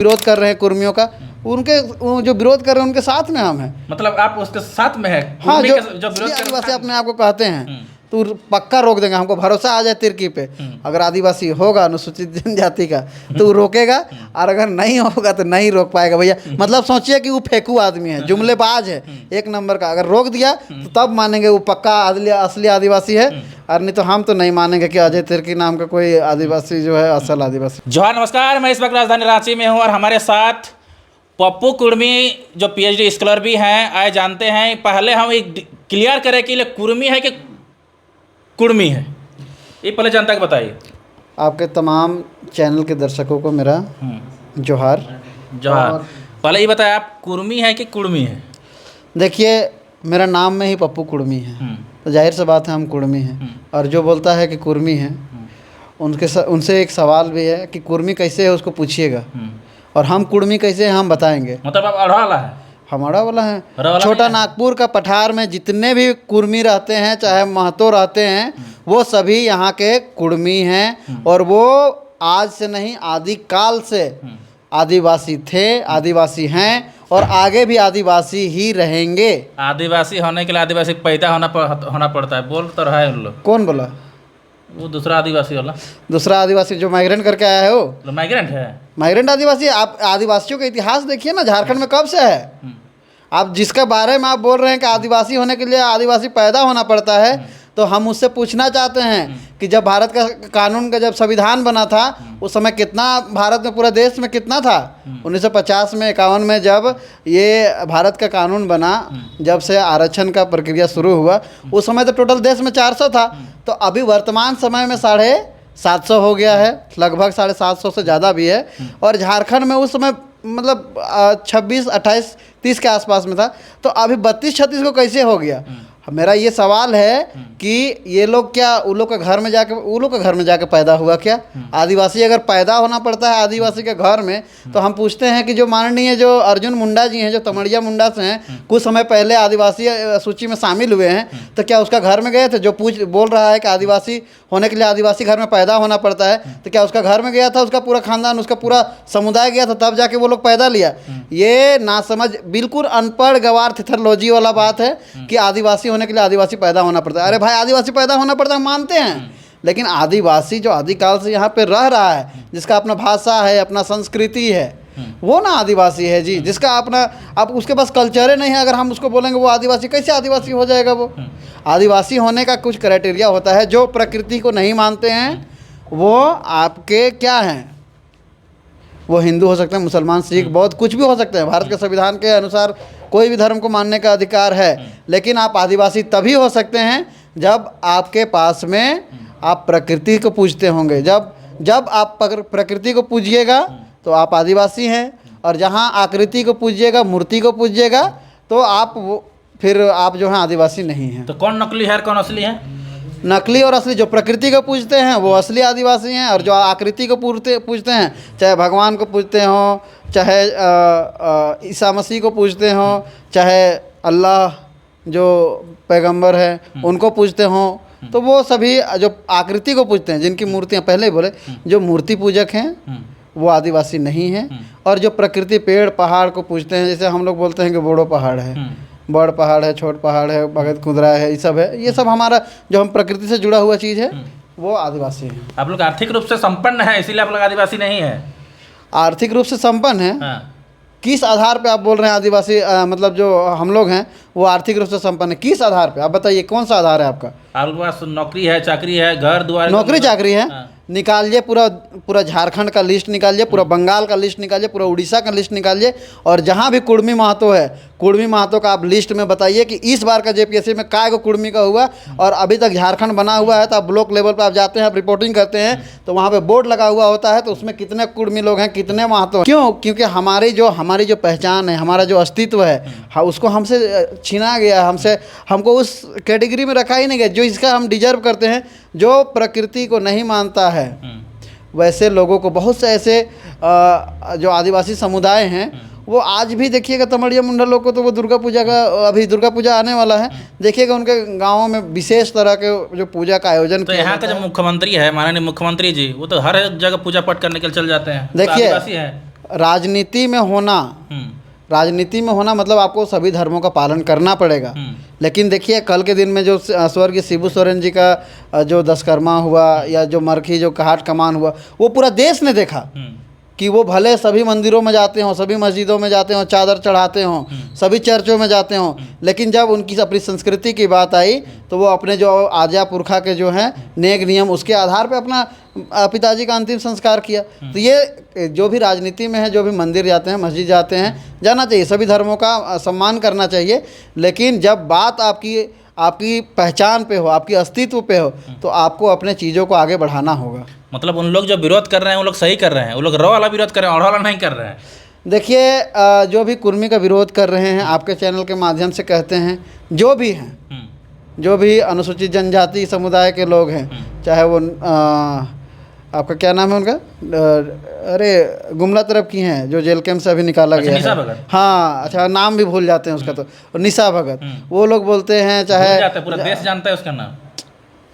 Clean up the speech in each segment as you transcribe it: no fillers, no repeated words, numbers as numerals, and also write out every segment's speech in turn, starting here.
विरोध कर रहे हैं कुर्मियों का, उनके जो विरोध कर रहे हैं उनके साथ में हम हैं। मतलब आप उसके साथ में है? हाँ, जो विरोध कर आदिवासी अपने आप को कहते हैं तो पक्का रोक देंगे, हमको भरोसा आ जाए तिर्की पे। अगर आदिवासी होगा अनुसूचित जनजाति का तो वो रोकेगा, और अगर नहीं होगा तो नहीं रोक पाएगा भैया। मतलब सोचिए कि वो फेंकू आदमी है, जुमलेबाज है एक नंबर का। अगर रोक दिया तो तब मानेंगे वो पक्का असली आदिवासी है, और नहीं तो हम तो नहीं मानेंगे कि अजय तिर्की नाम का कोई आदिवासी जो है असल आदिवासी। जोहार, नमस्कार। मैं इस वक्त राजधानी रांची में हूँ और हमारे साथ पप्पू कुर्मी जो पीएचडी स्कॉलर भी हैं। आए जानते हैं, पहले हम एक क्लियर करें कि ये कुर्मी है कि कुर्मी है, ये पहले जनता को बताइए। आपके तमाम चैनल के दर्शकों को मेरा जोहार। जोहार। पहले ये बताया, आप कुर्मी है कि कुर्मी है? देखिए, मेरा नाम में ही पप्पू कुर्मी है, तो जाहिर सी बात है हम कुर्मी हैं। और जो बोलता है कि कुर्मी है, उनसे एक सवाल भी है कि कुर्मी कैसे है उसको पूछिएगा, और हम कुर्मी कैसे हैं हम बताएंगे। मतलब आप अड़वाला है? हमारा वाला है। छोटा नागपुर का पठार में जितने भी कुर्मी रहते हैं, चाहे महतो रहते हैं, वो सभी यहाँ के कुर्मी हैं। और वो आज से नहीं, आदिकाल से आदिवासी थे, आदिवासी हैं, और आगे भी आदिवासी ही रहेंगे। आदिवासी होने के लिए आदिवासी पैदा होना पड़ता है, बोल तो रहा है उन लोग। कौन बोला? वो दूसरा आदिवासी वाला। दूसरा आदिवासी जो माइग्रेंट करके आया है, वो माइग्रेंट है। माइग्रेंट आदिवासी। आप आदिवासियों का इतिहास देखिए ना, झारखंड में कब से है। आप जिसके बारे में आप बोल रहे हैं कि आदिवासी होने के लिए आदिवासी पैदा होना पड़ता है, तो हम उससे पूछना चाहते हैं कि जब भारत का कानून का जब संविधान बना था, उस समय कितना भारत में, पूरा देश में कितना था? 1950 में, 51 में जब ये भारत का कानून बना, जब से आरक्षण का प्रक्रिया शुरू हुआ, उस समय तो टोटल देश में 400 था। तो अभी वर्तमान समय में 750 हो गया है, लगभग 750 से ज़्यादा भी है। और झारखंड में उस समय मतलब 26, 28, 30 के आसपास में था। तो अभी 32, 36 को कैसे हो गया? मेरा ये सवाल है कि ये लोग क्या वो लोग के घर में जाके पैदा हुआ क्या? आदिवासी अगर पैदा होना पड़ता है आदिवासी के घर में, तो हम पूछते हैं कि जो माननीय जो अर्जुन मुंडा जी हैं, जो तमड़िया मुंडा से हैं, कुछ समय पहले आदिवासी सूची में शामिल हुए हैं, तो क्या उसका घर में गए थे? जो बोल रहा है कि आदिवासी होने के लिए आदिवासी घर में पैदा होना पड़ता है, तो क्या उसका घर में गया था? उसका पूरा खानदान, उसका पूरा समुदाय गया था, तब जाके वो लोग पैदा लिया? ये नासमझ, बिल्कुल अनपढ़ गवार थिथरोलॉजी वाला बात है कि आदिवासी होने के लिए आदिवासी पैदा होना पड़ता है। अरे भाई, आदिवासी पैदा होना पड़ता है, मानते हैं, लेकिन आदिवासी जो आदिकाल से यहाँ पे रह रहा है, जिसका अपना भाषा है, अपना संस्कृति है, वो ना आदिवासी है जी। जिसका अपना, अब उसके पास कल्चर नहीं है, अगर हम उसको बोलेंगे वो आदिवासी, कैसे आदिवासी हो जाएगा? वो आदिवासी होने का कुछ क्राइटेरिया होता है। जो प्रकृति को नहीं मानते हैं वो आपके क्या हैं? वो हिंदू हो सकते हैं, मुसलमान, सिख, बौद्ध, कुछ भी हो सकते हैं। भारत के संविधान के अनुसार कोई भी धर्म को मानने का अधिकार है, लेकिन आप आदिवासी तभी हो सकते हैं जब आपके पास में आप प्रकृति को पूजते होंगे। जब आप प्रकृति को पूजिएगा तो आप आदिवासी हैं, और जहाँ आकृति को पूजिएगा, मूर्ति को पूजिएगा, तो आप फिर आप जो हैं आदिवासी नहीं हैं। तो कौन नकली है, कौन असली है? नकली और असली, जो प्रकृति को पूजते हैं वो असली आदिवासी हैं, और जो आकृति को पूजते हैं, चाहे भगवान को पूजते हों, चाहे ईसा मसीह को पूजते हों, चाहे अल्लाह जो पैगंबर है उनको पूजते हों, तो वो सभी जो आकृति को पूजते हैं, जिनकी मूर्तियाँ, पहले ही बोले, जो मूर्ति पूजक हैं वो आदिवासी नहीं हैं। और जो प्रकृति, पेड़ पहाड़ को पूजते हैं, जैसे हम लोग बोलते हैं कि बोड़ो पहाड़ है, बड़ पहाड़ है, छोट पहाड़ है, भगत खुदरा है, ये सब है, ये सब हमारा जो हम प्रकृति से जुड़ा हुआ चीज़ है, वो आदिवासी है। आप लोग आर्थिक रूप से संपन्न है, इसीलिए आप लोग आदिवासी नहीं है? आर्थिक रूप से संपन्न है? किस आधार पे आप बोल रहे हैं आदिवासी? मतलब जो हम लोग हैं वो आर्थिक रूप से संपन्न है, किस आधार पे? आप बताइए, कौन सा आधार है आपका? आपके पास नौकरी है, चाकरी है, घर द्वार? नौकरी चाकरी है? निकालिए पूरा झारखंड का लिस्ट निकालिए, पूरा बंगाल का लिस्ट निकालिए, पूरा उड़ीसा का लिस्ट निकालिए, और जहाँ भी कुर्मी महतो है, कुर्मी महतो का आप लिस्ट में बताइए कि इस बार का जेपीएससी में काय को कुर्मी का हुआ। और अभी तक झारखंड बना हुआ है, तो आप ब्लॉक लेवल पर आप जाते हैं, आप रिपोर्टिंग करते हैं, तो वहाँ पे बोर्ड लगा हुआ होता है, तो उसमें कितने कुर्मी लोग हैं, कितने महतो हैं। क्यों? क्योंकि हमारी जो पहचान है, हमारा जो अस्तित्व है, उसको हमसे छीना गया, हमको उस कैटेगरी में रखा ही नहीं गया जो इसका हम डिजर्व करते हैं। जो प्रकृति को नहीं मानता है, वैसे लोगों को, बहुत से ऐसे जो आदिवासी समुदाय हैं, वो आज भी देखिएगा, तमड़िया मुंडा लोग को तो वो दुर्गा पूजा का, अभी दुर्गा पूजा आने वाला है, देखिएगा उनके गाँवों में विशेष तरह के जो पूजा का आयोजन। तो यहाँ का जो मुख्यमंत्री है, माननीय मुख्यमंत्री जी, वो तो हर जगह पूजा पाठ करने के लिए चल जाते हैं। देखिए, आदिवासी है, राजनीति में होना, राजनीति में होना मतलब आपको सभी धर्मों का पालन करना पड़ेगा। लेकिन देखिए कल के दिन में जो स्वर्गीय शिबू सोरेन जी का जो दशकर्मा हुआ या जो मरखी जो काट कमान हुआ, वो पूरा देश ने देखा कि वो भले सभी मंदिरों में जाते हों, सभी मस्जिदों में जाते हों, चादर चढ़ाते हों, सभी चर्चों में जाते हों, लेकिन जब उनकी अपनी संस्कृति की बात आई तो वो अपने जो आजा पुरखा के जो हैं नेक नियम उसके आधार पे अपना पिताजी का अंतिम संस्कार किया। तो ये जो भी राजनीति में है, जो भी मंदिर जाते हैं, मस्जिद जाते हैं, जाना चाहिए, सभी धर्मों का सम्मान करना चाहिए। लेकिन जब बात आपकी पहचान पे हो, आपकी अस्तित्व पे हो, तो आपको अपने चीज़ों को आगे बढ़ाना होगा। मतलब उन लोग जो विरोध कर रहे हैं वो लोग सही कर रहे हैं, वो लोग रॉ वाला विरोध कर रहे हैं, और वाला नहीं कर रहे हैं। देखिए जो भी कुर्मी का विरोध कर रहे हैं, आपके चैनल के माध्यम से कहते हैं, जो भी हैं, जो भी अनुसूचित जनजाति समुदाय के लोग हैं, चाहे वो आपका क्या नाम है उनका, अरे गुमला तरफ की हैं जो जेल कैंप से अभी निकाला गया निशा है। भगत। हाँ अच्छा, नाम भी भूल जाते हैं उसका, तो निशा भगत, वो लोग बोलते हैं, चाहे पूरा देश जानता है उसका नाम।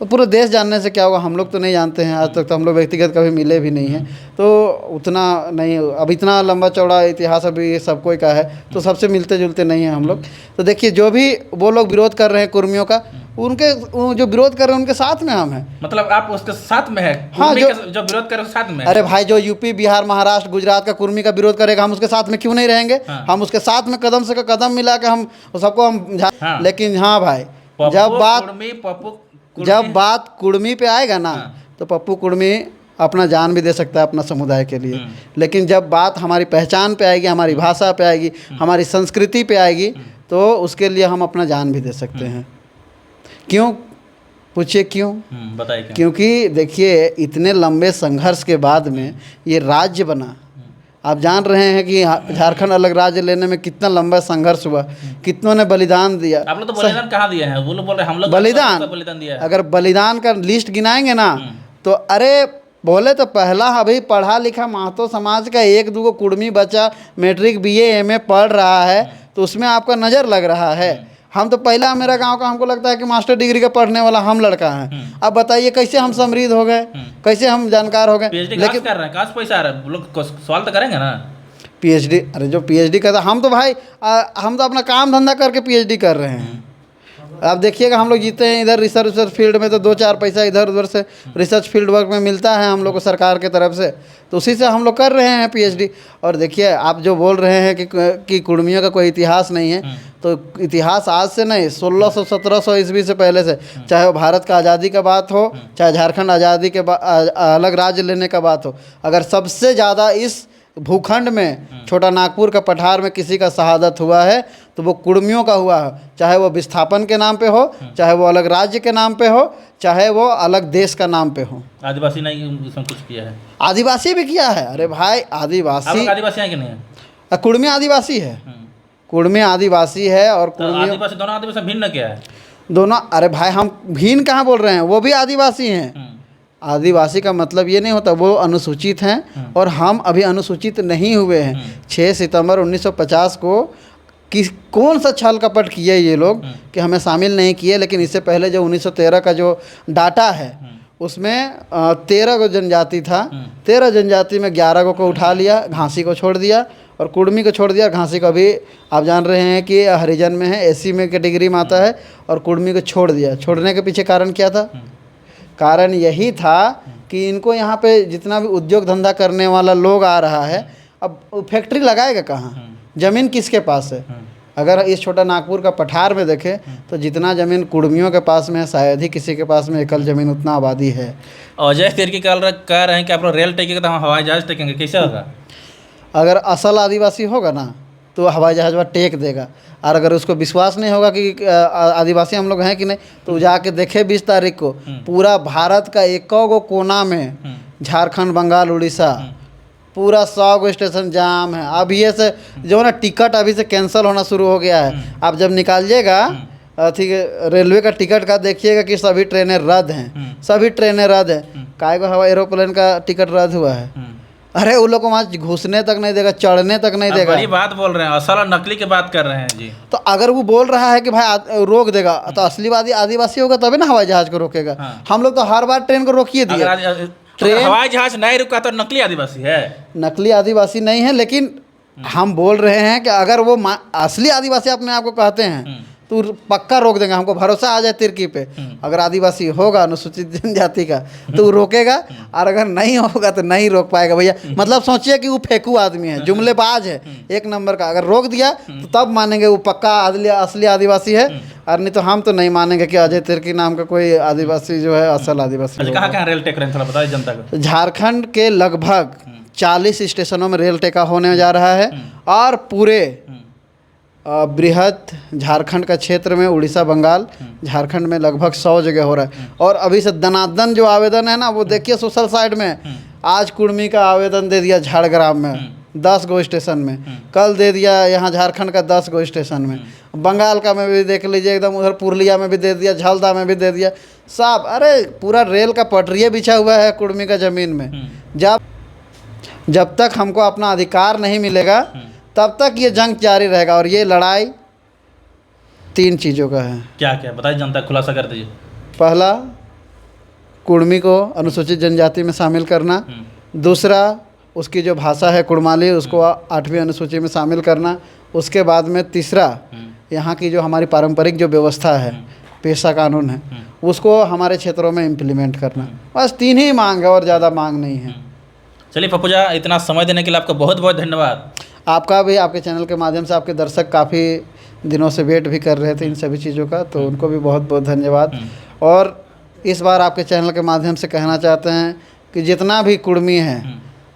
तो पूरे देश जानने से क्या होगा, हम लोग तो नहीं जानते हैं, आज तक तो हम लोग व्यक्तिगत कभी मिले भी नहीं हैं, तो उतना नहीं, अब इतना लंबा चौड़ा इतिहास अभी सब कोई का है, तो सबसे मिलते जुलते नहीं हैं हम लोग। तो देखिए जो भी वो लोग विरोध कर रहे हैं कुर्मियों का, उनके जो विरोध कर रहे हैं उनके साथ में हम हैं। मतलब आप उसके साथ में है? हाँ, जो विरोध कर रहे हैं साथ में है। अरे भाई, जो यूपी बिहार महाराष्ट्र गुजरात का कुर्मी का विरोध करेगा, हम उसके साथ में क्यों नहीं रहेंगे? हम उसके साथ में कदम से कदम मिला के हम सबको हम लेकिन हाँ भाई, जब बात कुर्मी पे आएगा ना, तो पप्पू कुर्मी अपना जान भी दे सकता है अपना समुदाय के लिए। लेकिन जब बात हमारी पहचान पे आएगी, हमारी भाषा पे आएगी, हमारी संस्कृति पे आएगी, तो उसके लिए हम अपना जान भी दे सकते हैं। क्यों? पूछिए क्यों? बताइए क्यों? क्योंकि देखिए इतने लंबे संघर्ष के बाद में ये राज्य बना। आप जान रहे हैं कि झारखंड अलग राज्य लेने में कितना लंबा संघर्ष हुआ, कितनों ने बलिदान दिया। आप लोग तो बलिदान कहाँ दिए हैं? वो लोग बोल रहे हैं हम लोग बलिदान दिया है। अगर बलिदान का लिस्ट गिनाएंगे ना, तो अरे बोले तो पहला अभी पढ़ा लिखा महतो समाज का एक दूगो कुर्मी बच्चा मैट्रिक BA MA पढ़ रहा है, तो उसमें आपका नज़र लग रहा है। हम तो पहला मेरा गांव का हमको लगता है कि मास्टर डिग्री का पढ़ने वाला हम लड़का हैं। अब बताइए कैसे हम समृद्ध हो गए, कैसे हम जानकार हो गए। लेकिन कर रहे हैं, कहाँ से पैसा आ रहा है? लोग सवाल तो करेंगे ना। PhD, अरे जो PhD करता, हम तो भाई हम तो अपना काम धंधा करके PhD कर रहे हैं। आप देखिएगा हम लोग जीते हैं इधर रिसर्च फील्ड में, तो 2-4 पैसा इधर उधर से रिसर्च फील्ड वर्क में मिलता है हम लोग को सरकार के तरफ से, तो उसी से हम लोग कर रहे हैं PhD। और देखिए आप जो बोल रहे हैं कि कुर्मियों का कोई इतिहास नहीं है, तो इतिहास आज से नहीं, 1600-1700 ईस्वी से पहले से, चाहे वो भारत का आज़ादी का बात हो, चाहे झारखंड आज़ादी के अलग राज्य लेने का बात हो, अगर सबसे ज़्यादा इस भूखंड में छोटा नागपुर का पठार में किसी का शहादत हुआ है, तो वो कुर्मियों का हुआ है। चाहे वो विस्थापन के नाम पे हो, चाहे वो अलग राज्य के नाम पे हो, चाहे वो अलग देश का नाम पे हो। आदिवासी ने इसमें कुछ किया है? आदिवासी भी किया है। अरे भाई आदिवासी है कि नहीं? कुर्मी आदिवासी है, कुर्मी आदिवासी है। और आदिवासी दोनों आदिवासी भिन्न क्या है? दोनों, अरे भाई हम भिन्न कहाँ बोल रहे हैं, वो भी आदिवासी हैं। आदिवासी का मतलब ये नहीं होता वो अनुसूचित हैं, और हम अभी अनुसूचित नहीं हुए हैं। 6 सितंबर 1950 को कौन सा छल कपट किए ये लोग कि हमें शामिल नहीं किए। लेकिन इससे पहले जो 1913 का जो डाटा है, उसमें 13 को जनजाति था, 13 जनजाति में 11 को उठा लिया, घासी को छोड़ दिया और कुर्मी को छोड़ दिया। घासी को अभी आप जान रहे हैं कि हरिजन में है, SC में कैटेगरी में आता है, और कुर्मी को छोड़ दिया। छोड़ने के पीछे कारण क्या था? कारण यही था कि इनको यहाँ पे जितना भी उद्योग धंधा करने वाला लोग आ रहा है, अब फैक्ट्री लगाएगा कहाँ? ज़मीन किसके पास है? अगर इस छोटा नागपुर का पठार में देखें तो जितना ज़मीन कुर्मियों के पास में है, शायद ही किसी के पास में एकल ज़मीन उतना आबादी है। अजय तिर्की कह रहे हैं कि आप लोग रेल टेकेंगे तो हम हवाई जहाज़ टेकेंगे, कैसे होगा? अगर असल आदिवासी होगा ना, तो हवाई जहाज़ वह टेक देगा। और अगर उसको विश्वास नहीं होगा कि आदिवासी हम लोग हैं कि नहीं, तो जाके देखे 20 तारीख को पूरा भारत का 1 कोना में, झारखंड, बंगाल, उड़ीसा, पूरा 100 स्टेशन जाम है। अब ये से जो ना टिकट अभी से कैंसिल होना शुरू हो गया है। आप जब निकालिएगा ठीक है रेलवे का टिकट का, देखिएगा कि सभी ट्रेनें रद्द हैं, सभी ट्रेनें रद्द हैं। काय को हवाई एरोप्लेन का टिकट रद्द हुआ है? अरे उन लोग को वहाँ घुसने तक नहीं देगा, चढ़ने तक नहीं देगा। बड़ी बात बोल रहे हैं, असल और नकली की बात कर रहे हैं जी। तो अगर वो बोल रहा है कि भाई रोक देगा, तो असली आदिवासी होगा तभी ना हवाई जहाज को रोकेगा। हम लोग तो हर बार ट्रेन को रोकिए दिए। अगर हवाई जहाज नहीं रुका तो नकली आदिवासी है। नकली आदिवासी नहीं है, लेकिन हम बोल रहे हैं कि अगर वो असली आदिवासी अपने आप को कहते हैं तो पक्का रोक देंगे, हमको भरोसा आ जाए तिर्की पे। अगर आदिवासी होगा अनुसूचित जनजाति का तो वो रोकेगा, और अगर नहीं होगा तो नहीं रोक पाएगा भैया। मतलब सोचिए कि वो फेंकू आदमी है, जुमलेबाज है एक नंबर का। अगर रोक दिया तो तब मानेंगे वो पक्का असली आदिवासी है, और नहीं तो हम तो नहीं मानेंगे कि अजय तिर्की नाम का कोई आदिवासी जो है असल आदिवासी। कहाँ कहाँ रेल टेक रहे हैं, थोड़ा बताइए जनता को। झारखंड के लगभग 40 स्टेशनों में रेल टेका होने जा रहा है, और पूरे बृहद झारखंड का क्षेत्र में उड़ीसा बंगाल झारखंड में लगभग 100 जगह हो रहा है। और अभी से दनादन जो आवेदन है ना, वो देखिए सोशल साइट में। आज कुर्मी का आवेदन दे दिया झाड़ग्राम में 10 गो स्टेशन में, कल दे दिया यहाँ झारखंड का 10 गो स्टेशन में, बंगाल का में भी देख लीजिए, एकदम उधर पुरलिया में भी दे दिया, झलदा में भी दे दिया साहब। अरे पूरा रेल का पटरिया बिछा हुआ है कुर्मी का ज़मीन में। जब तक हमको अपना अधिकार नहीं मिलेगा तब तक ये जंग जारी रहेगा। और ये लड़ाई 3 चीज़ों का है। क्या क्या बताइए जनता, खुलासा कर दीजिए। पहला, कुर्मी को अनुसूचित जनजाति में शामिल करना। दूसरा, उसकी जो भाषा है कुड़माली, उसको 8वीं अनुसूची में शामिल करना। उसके बाद में तीसरा, यहाँ की जो हमारी पारंपरिक जो व्यवस्था है, पेशा कानून है, उसको हमारे क्षेत्रों में इम्प्लीमेंट करना। बस 3 ही मांग है और ज़्यादा मांग नहीं है। चलिए पप्पूजा, इतना समय देने के लिए आपका बहुत बहुत धन्यवाद। आपका भी, आपके चैनल के माध्यम से आपके दर्शक काफ़ी दिनों से वेट भी कर रहे थे इन सभी चीज़ों का, तो उनको भी बहुत बहुत धन्यवाद। और इस बार आपके चैनल के माध्यम से कहना चाहते हैं कि जितना भी कुर्मी है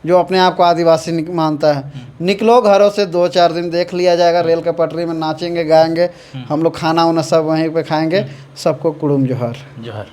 जो अपने आप को आदिवासी मानता है, निकलो घरों से, 2-4 दिन देख लिया जाएगा। रेल का पटरी में नाचेंगे गाएंगे, हम लोग खाना वाना सब वहीं पे खाएंगे। सबको कुड़ुम जोहर। जोहर।